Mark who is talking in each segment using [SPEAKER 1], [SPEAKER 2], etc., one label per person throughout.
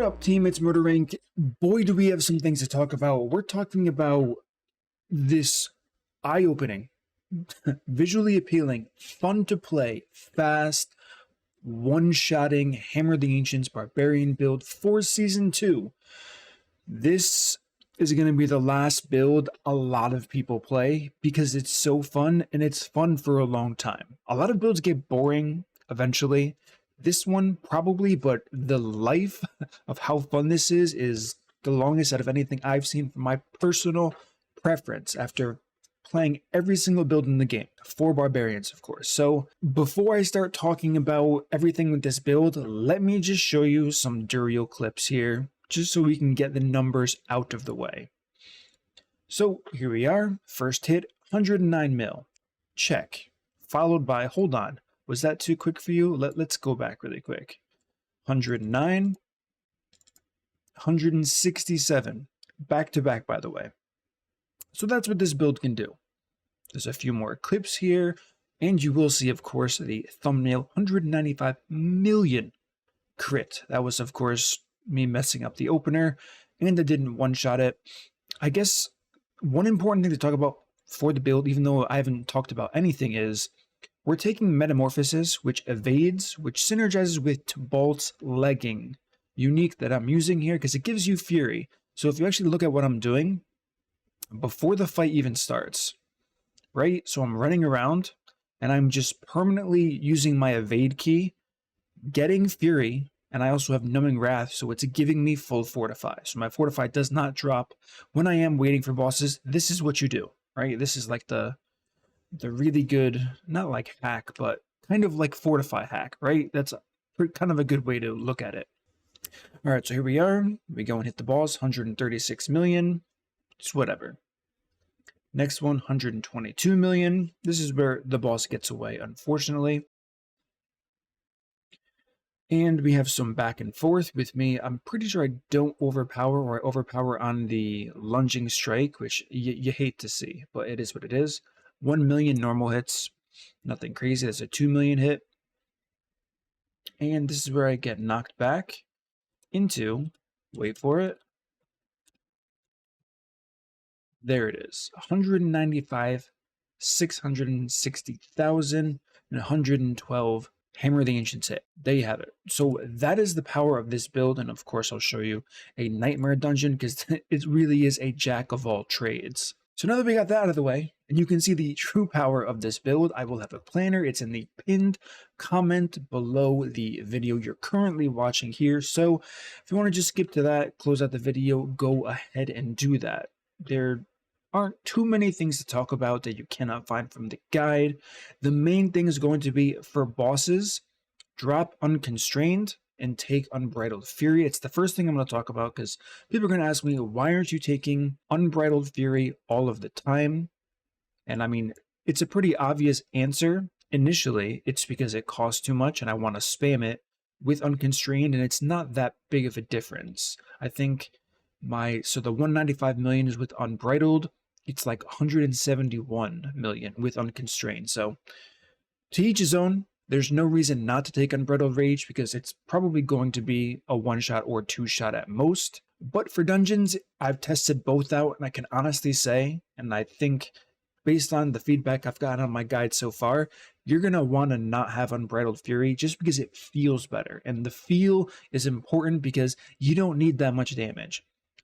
[SPEAKER 1] What up, team? It's MurderInc. Boy, do we have some things to talk about. We're talking about this eye-opening, visually appealing, fun to play, fast, one-shotting Hammer the Ancients Barbarian build for Season 2. This is going to be the last build a lot of people play because it's so fun, and it's fun for a long time. A lot of builds get boring eventually. This one probably, but the life of how fun this is the longest out of anything I've seen from my personal preference after playing every single build in the game, for Barbarians, of course. So before I start talking about everything with this build, let me just show you some Duriel clips here, just so we can get the numbers out of the way. So here we are, first hit, 109 mil, check, followed by, hold on, was that too quick for you? Let's go back really quick. 109, 167, back to back, by the way. So that's what this build can do. There's a few more clips here, and you will see, of course, the thumbnail 195 million crit. That was, of course, me messing up the opener, and I didn't one-shot it. I guess one important thing to talk about for the build, even though I haven't talked about anything, is we're taking Metamorphosis, which evades, which synergizes with Tibalt's legging. Unique that I'm using here because it gives you Fury. So if you actually look at what I'm doing, before the fight even starts, right? So I'm running around and I'm just permanently using my evade key, getting Fury, and I also have Numbing Wrath, so it's giving me full Fortify. So my Fortify does not drop when I am waiting for bosses. This is what you do, right? This is like the really good, not like hack, but kind of like Fortify hack, right? That's kind of a good way to look at it. All right, so here we are. We go and hit the boss, 136 million. It's whatever. Next one, 122 million. This is where the boss gets away, unfortunately. And we have some back and forth with me. I'm pretty sure I don't overpower, or I overpower on the lunging strike, which you hate to see, but it is what it is. 1 million normal hits, nothing crazy. That's a 2 million hit. And this is where I get knocked back into, wait for it, there it is, 195, 660,000, and 112 Hammer the Ancients hit. There you have it. So that is the power of this build, and of course I'll show you a Nightmare Dungeon because it really is a jack of all trades. So now that we got that out of the way, and you can see the true power of this build, I will have a planner. It's in the pinned comment below the video you're currently watching here. So if you want to just skip to that, close out the video, go ahead and do that. There aren't too many things to talk about that you cannot find from the guide. The main thing is going to be for bosses, drop Unconstrained and take Unbridled Fury. It's the first thing I'm going to talk about because people are going to ask me, why aren't you taking Unbridled Fury all of the time? And I mean, it's a pretty obvious answer. Initially, it's because it costs too much and I want to spam it with Unconstrained, and it's not that big of a difference. I think so the 195 million is with Unbridled. It's like 171 million with Unconstrained. So to each his own. There's no reason not to take Unbridled Rage because it's probably going to be a one-shot or two-shot at most. But for dungeons, I've tested both out, and I can honestly say, and I think based on the feedback I've gotten on my guide so far, you're going to want to not have Unbridled Fury just because it feels better. And the feel is important because you don't need that much damage.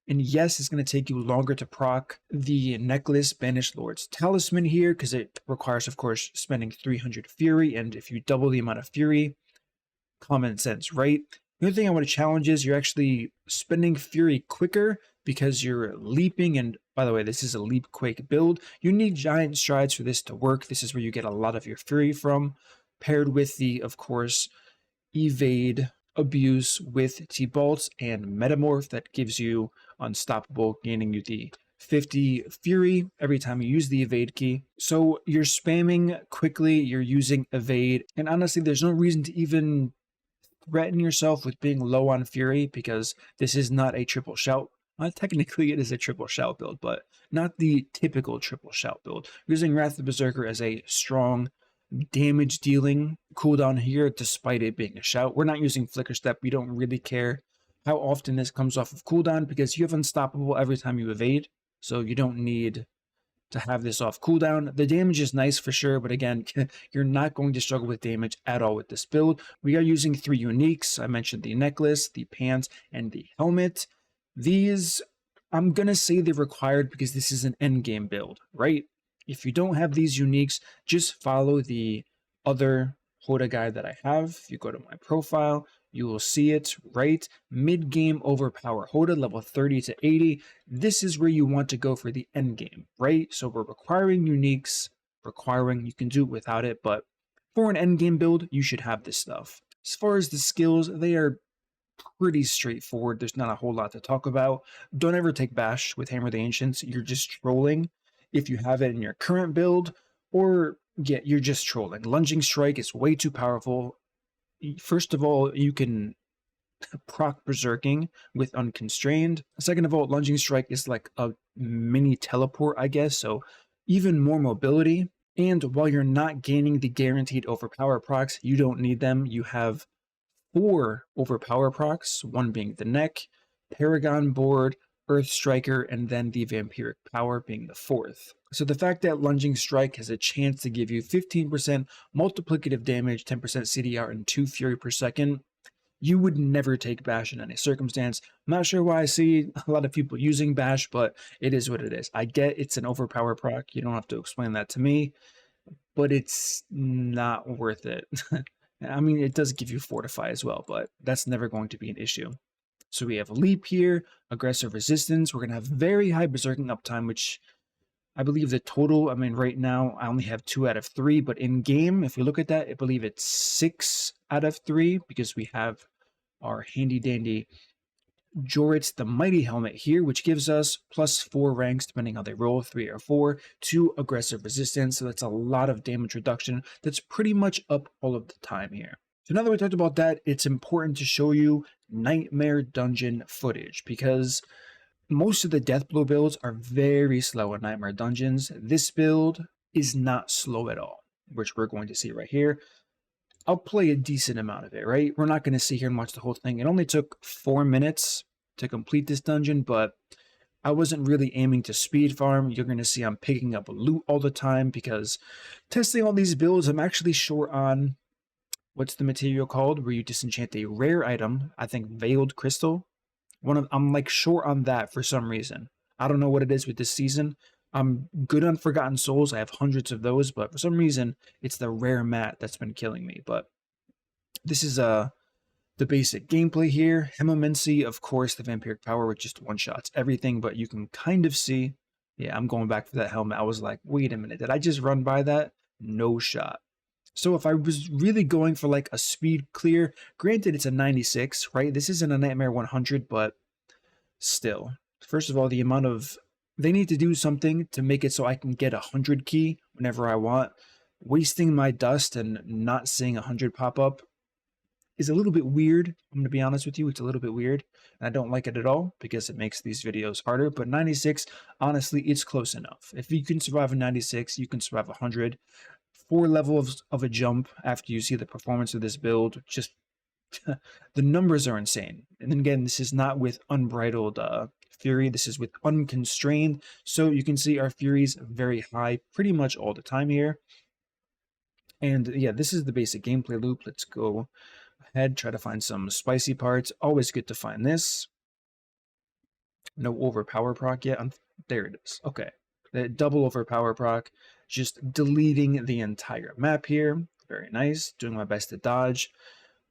[SPEAKER 1] And yes, it's going to take you longer to proc the Necklace Banished Lord's Talisman here because it requires, of course, spending 300 Fury. And if you double the amount of Fury, common sense, right? The only thing I want to challenge is you're actually spending Fury quicker because you're leaping. And by the way, this is a Leap Quake build. You need Giant Strides for this to work. This is where you get a lot of your Fury from, paired with the, of course, Evade Abuse with T-Bolts and Metamorph that gives you Unstoppable, gaining you the 50 Fury every time you use the evade key. So you're spamming quickly, you're using evade, and honestly there's no reason to even threaten yourself with being low on Fury because this is not a triple shout. Technically it is a triple shout build, but not the typical triple shout build. Using Wrath of the Berserker as a strong damage dealing cooldown here despite it being a shout. We're not using Flicker Step, we don't really care how often this comes off of cooldown, because you have unstoppable every time you evade, so you don't need to have this off cooldown. The damage is nice for sure, but again, you're not going to struggle with damage at all with this build. We are using 3 uniques. I mentioned the necklace, the pants, and the helmet. These, I'm gonna say they're required because this is an endgame build, right? If you don't have these uniques, just follow the other Hota guide that I have. If you go to my profile, you will see it right. Mid-game overpower Hota, level 30 to 80. This is where you want to go for the end game, right? So we're requiring uniques, you can do it without it, but for an end game build, you should have this stuff. As far as the skills, they are pretty straightforward. There's not a whole lot to talk about. Don't ever take Bash with Hammer the Ancients. You're just trolling if you have it in your current build, or yeah, you're just trolling. Lunging Strike is way too powerful. First of all, you can proc Berserking with Unconstrained. Second of all, Lunging Strike is like a mini teleport, I guess, so even more mobility. And while you're not gaining the guaranteed overpower procs, you don't need them. You have 4 overpower procs, one being the neck, Paragon Board, Earth Striker, and then the Vampiric Power being the 4th. So the fact that Lunging Strike has a chance to give you 15% multiplicative damage, 10% CDR, and 2 Fury per second, you would never take Bash in any circumstance. I'm not sure why I see a lot of people using Bash, but it is what it is. I get it's an overpower proc, you don't have to explain that to me, but it's not worth it. I mean, it does give you Fortify as well, but that's never going to be an issue. So we have Leap here, Aggressive Resistance. We're going to have very high Berserking uptime, which I believe the total, I mean, right now I only have 2 out of 3, but in game, if we look at that, I believe it's 6 out of 3 because we have our handy dandy Jorit's the Mighty Helmet here, which gives us +4 ranks depending how they roll, 3 or 4, to aggressive resistance. So that's a lot of damage reduction. That's pretty much up all of the time here. So now that we talked about that, it's important to show you Nightmare Dungeon footage, because most of the Deathblow builds are very slow in Nightmare Dungeons. This build is not slow at all, which we're going to see right here. I'll play a decent amount of it, right? We're not going to sit here and watch the whole thing. It only took 4 minutes to complete this dungeon, but I wasn't really aiming to speed farm. You're going to see I'm picking up loot all the time because testing all these builds, I'm actually short on, what's the material called, where you disenchant a rare item, I think Veiled Crystal. I'm like short on that for some reason. I don't know what it is with this season. I'm good on Forgotten Souls. I have hundreds of those, but for some reason, it's the rare mat that's been killing me. But this is the basic gameplay here. Hemomancy, of course, the Vampiric Power, which just one-shots everything, but you can kind of see. Yeah, I'm going back for that helmet. I was like, wait a minute, did I just run by that? No shot. So if I was really going for like a speed clear, granted it's a 96, right? This isn't a Nightmare 100, but still. First of all, the amount of... They need to do something to make it so I can get 100 key whenever I want. Wasting my dust and not seeing 100 pop up is a little bit weird. I'm going to be honest with you, it's a little bit weird. And I don't like it at all because it makes these videos harder. But 96, honestly, it's close enough. If you can survive a 96, you can survive 100. 4 levels of a jump after you see the performance of this build, just the numbers are insane. And then again, this is not with unbridled Fury, this is with unconstrained, so you can see our Fury's very high pretty much all the time here. And yeah, this is the basic gameplay loop. Let's go ahead, try to find some spicy parts. Always good to find this. No overpower proc yet. There it is. Okay, the double overpower proc, just deleting the entire map here. Very nice. Doing my best to dodge.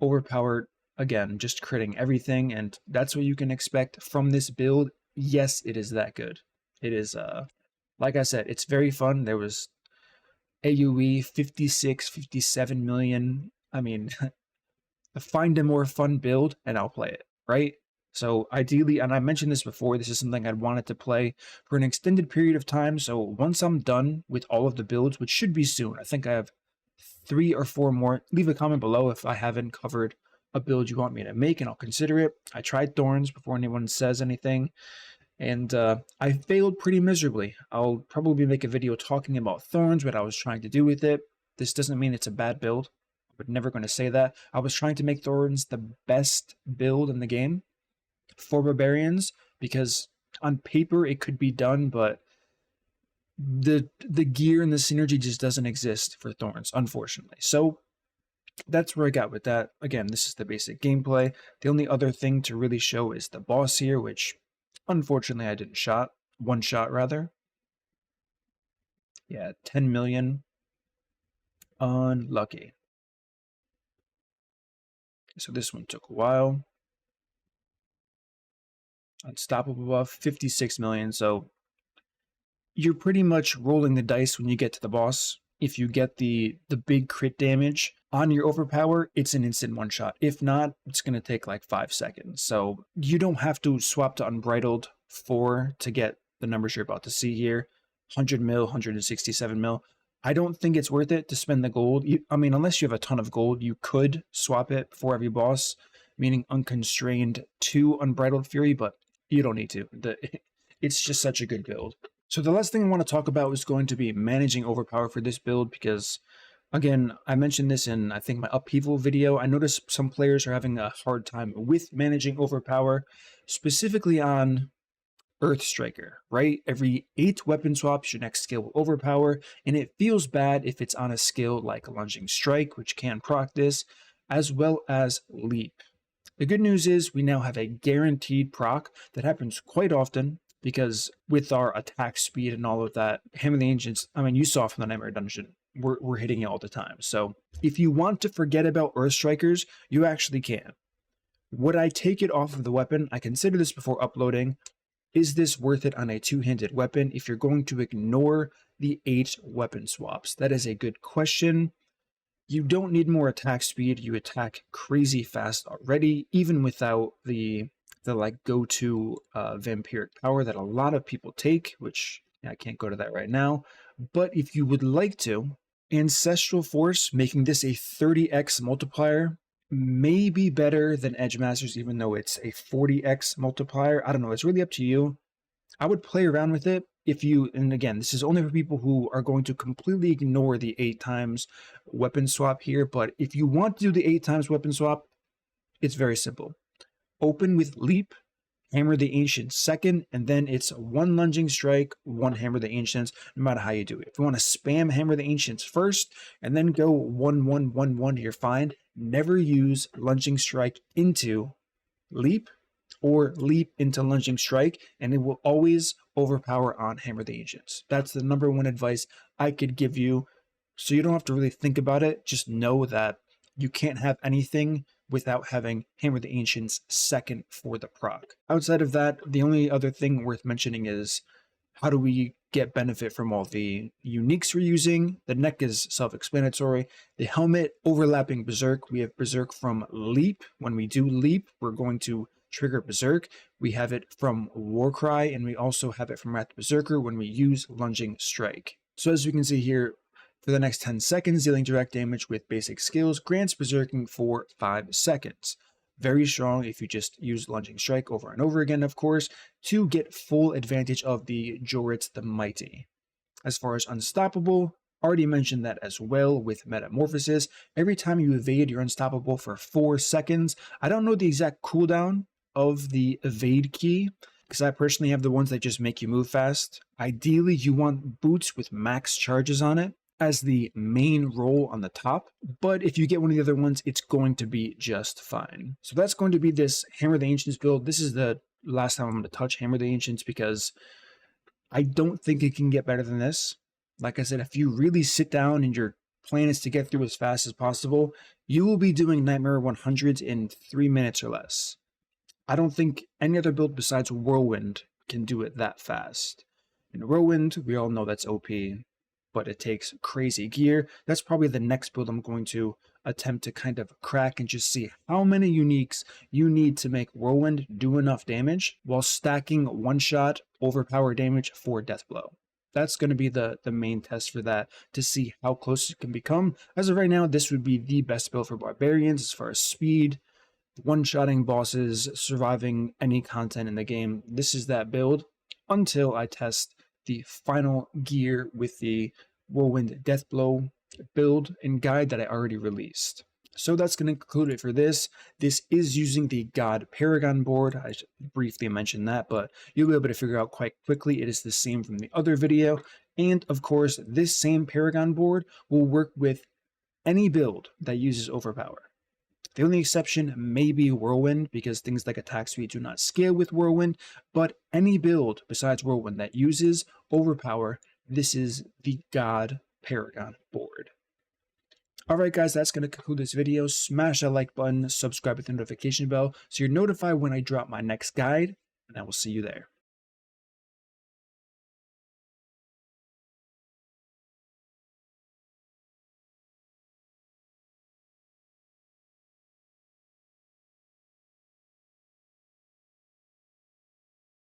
[SPEAKER 1] Overpowered, again, just critting everything, and that's what you can expect from this build. Yes, it is that good. It is, like I said, it's very fun. There was AoE 56, 57 million. I mean, find a more fun build and I'll play it, right? So ideally, and I mentioned this before, this is something I'd wanted to play for an extended period of time. So once I'm done with all of the builds, which should be soon, I think I have 3 or 4 more. Leave a comment below if I haven't covered a build you want me to make, and I'll consider it. I tried Thorns before anyone says anything, and I failed pretty miserably. I'll probably make a video talking about Thorns, what I was trying to do with it. This doesn't mean it's a bad build. I'm never going to say that. I was trying to make Thorns the best build in the game, for Barbarians, because on paper it could be done, but the gear and the synergy just doesn't exist for Thorns, unfortunately. So that's where I got with that. Again, this is the basic gameplay. The only other thing to really show is the boss here, which unfortunately I didn't one shot rather. Yeah, 10 million. Unlucky. So this one took a while. Unstoppable buff, 56 million. So you're pretty much rolling the dice when you get to the boss. If you get the big crit damage on your overpower, it's an instant one shot. If not, it's going to take like 5 seconds. So you don't have to swap to Unbridled 4 to get the numbers you're about to see here. 100 mil, 167 mil. I don't think it's worth it to spend the gold. I mean, unless you have a ton of gold, you could swap it for every boss, meaning Unconstrained to Unbridled Fury, but you don't need to. It's just such a good build. So the last thing I want to talk about is going to be managing overpower for this build, because again, I mentioned this in, I think, my upheaval video. I noticed some players are having a hard time with managing overpower, specifically on Earth Striker, right? Every 8 weapon swaps, your next skill will overpower, and it feels bad if it's on a skill like Lunging Strike, which can proc this, as well as Leap. The good news is we now have a guaranteed proc that happens quite often, because with our attack speed and all of that, Hammer the Ancients, I mean, you saw from the Nightmare Dungeon, we're hitting it all the time. So if you want to forget about Earth Strikers, you actually can. Would I take it off of the weapon? I consider this before uploading. Is this worth it on a two-handed weapon if you're going to ignore the 8 weapon swaps? That is a good question. You don't need more attack speed. You attack crazy fast already, even without the like go-to vampiric power that a lot of people take, which I can't go to that right now. But if you would like to, Ancestral Force, making this a 30x multiplier, may be better than Edge Masters, even though it's a 40x multiplier. I don't know, it's really up to you. I would play around with it if you, and again, this is only for people who are going to completely ignore the 8 times weapon swap here, but if you want to do the 8 times weapon swap, it's very simple. Open with Leap, Hammer the Ancients second, and then it's 1 Lunging Strike, 1 Hammer the Ancients, no matter how you do it. If you want to spam Hammer the Ancients first, and then go 1, 1, 1, 1, you're fine. Never use Lunging Strike into Leap, or Leap into Lunging Strike, and it will always overpower on Hammer the Ancients. That's the #1 advice I could give you, so you don't have to really think about it. Just know that you can't have anything without having Hammer the Ancients second for the proc. Outside of that, the only other thing worth mentioning is how do we get benefit from all the uniques we're using. The neck is self-explanatory. The helmet, overlapping Berserk. We have Berserk from Leap. When we do Leap, we're going to trigger Berserk. We have it from Warcry, and we also have it from Wrath Berserker when we use Lunging Strike. So as you can see here, for the next 10 seconds, dealing direct damage with basic skills grants Berserking for 5 seconds. Very strong if you just use Lunging Strike over and over again, of course, to get full advantage of the Joritz the Mighty. As far as Unstoppable, already mentioned that as well with Metamorphosis. Every time you evade, you're unstoppable for 4 seconds. I don't know the exact cooldown of the evade key, because I personally have the ones that just make you move fast. Ideally, you want boots with max charges on it as the main role on the top, but if you get one of the other ones, it's going to be just fine. So that's going to be this Hammer the Ancients build. This is the last time I'm going to touch Hammer the Ancients, because I don't think it can get better than this. Like I said, if you really sit down and your plan is to get through as fast as possible, you will be doing Nightmare 100s in 3 minutes or less. I don't think any other build besides Whirlwind can do it that fast. In Whirlwind, we all know that's OP, but it takes crazy gear. That's probably the next build I'm going to attempt to kind of crack and just see how many uniques you need to make Whirlwind do enough damage while stacking one-shot overpower damage for Deathblow. That's going to be the main test for that, to see how close it can become. As of right now, this would be the best build for Barbarians as far as speed, one-shotting bosses, surviving any content in the game. This is that build until I test the final gear with the Whirlwind Deathblow build and guide that I already released. So that's going to conclude it for this. This is using the God Paragon board. I briefly mentioned that, but you'll be able to figure out quite quickly it is the same from the other video. And of course, this same Paragon board will work with any build that uses overpower. The only exception may be Whirlwind, because things like attack speed do not scale with Whirlwind, but any build besides Whirlwind that uses overpower, this is the God Paragon board. Alright guys, that's going to conclude this video. Smash that like button, subscribe with the notification bell so you're notified when I drop my next guide, and I will see you there.